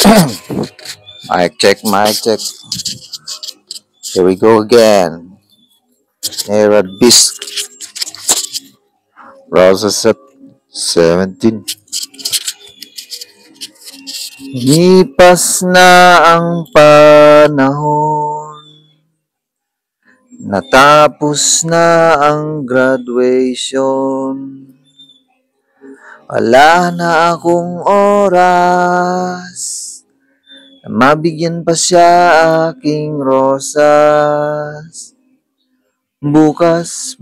Mic check, mic check. Here we go again. Nerad Bisc. Roses at 17. Lipas na ang panahon. Natapos na ang graduation. Wala na akong oras na mabigyan pa siya aking rosas. Bukas,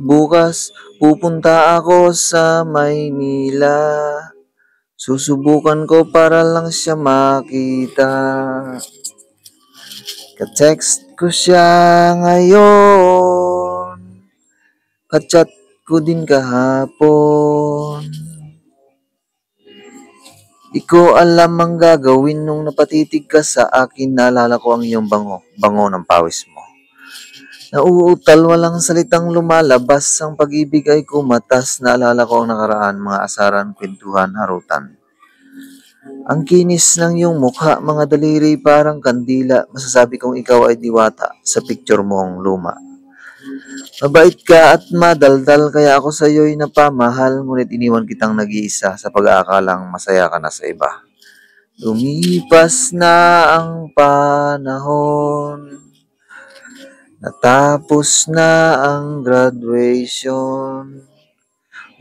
pupunta ako sa Maynila. Susubukan ko para lang siya makita. Ka-text ko siya ngayon. Ka-chat ko din kahapon. Di ko alam ang gagawin nung napatitig ka sa akin. Naalala ko ang iyong bango ng pawis mo. Nauutal, walang salitang lumalabas. Ang pag-ibig ay kumatas. Naalala ko ang nakaraan, mga asaran, kwentuhan, harutan. Ang kinis ng iyong mukha, mga daliri parang kandila. Masasabi kong ikaw ay diwata sa picture mong luma. Mabait ka at madaldal, kaya ako sa iyo'y napamahal. Ngunit iniwan kitang nag-iisa sa pag-aakalang masaya ka na sa iba. Lumipas na ang panahon. Natapos na ang graduation.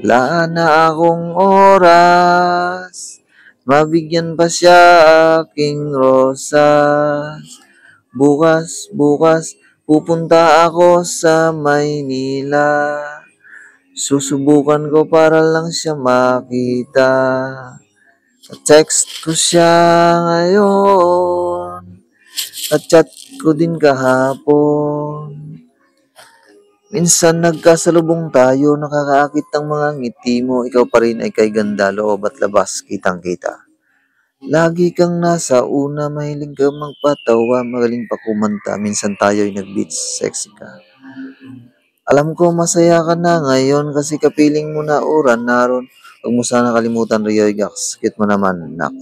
Wala na akong oras. Mabigyan pa siya aking rosas. Bukas, pupunta ako sa Maynila. Susubukan ko para lang siya makita. Text ko siya ngayon. Chat ko din kahapon. Minsan nagkasalubong tayo, nakakaakit ang mga ngiti mo. Ikaw pa rin ay kay ganda, loob at labas, kitang-kita. Lagi kang nasa una, mahilig ka magpatawa, magaling pa kumanta. Minsan tayo'y nag-beats, sexy ka. Alam ko masaya ka na ngayon kasi kapiling mo na uran naroon. Huwag mo sana kalimutan, Rioy Gax. Cute mo naman, Nax.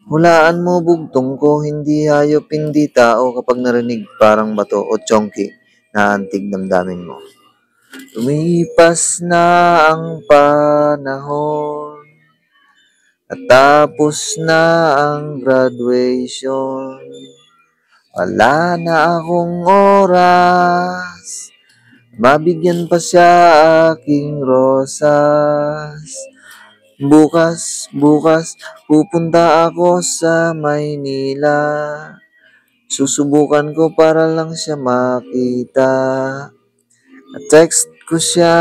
Hulaan mo bugtong ko, hindi hayop, hindi tao. Kapag narinig parang bato o chonky, naantig damdamin mo. Lumipas na ang panahon. Natapos na ang graduation. Wala na akong oras. Mabigyan pa siya aking rosas. Bukas, pupunta ako sa Maynila. Susubukan ko para lang siya makita. Text ko siya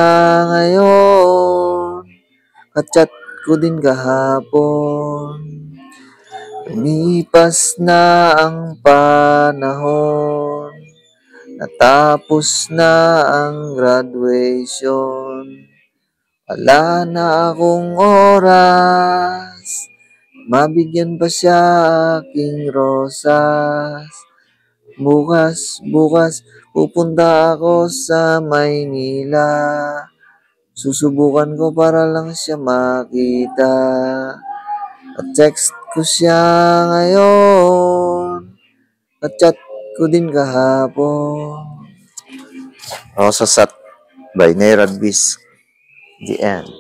ngayon. Ka-chat ko din kahapon. Lumipas na ang panahon. Natapos na ang graduation. Wala na akong oras. Mabigyan pa siya aking rosas. Bukas, pupunta ako sa Maynila. Susubukan ko para lang siya makita. At text ko siya ngayon. At chat ko din kahapon. Rosas by Nerad Bisc. The end.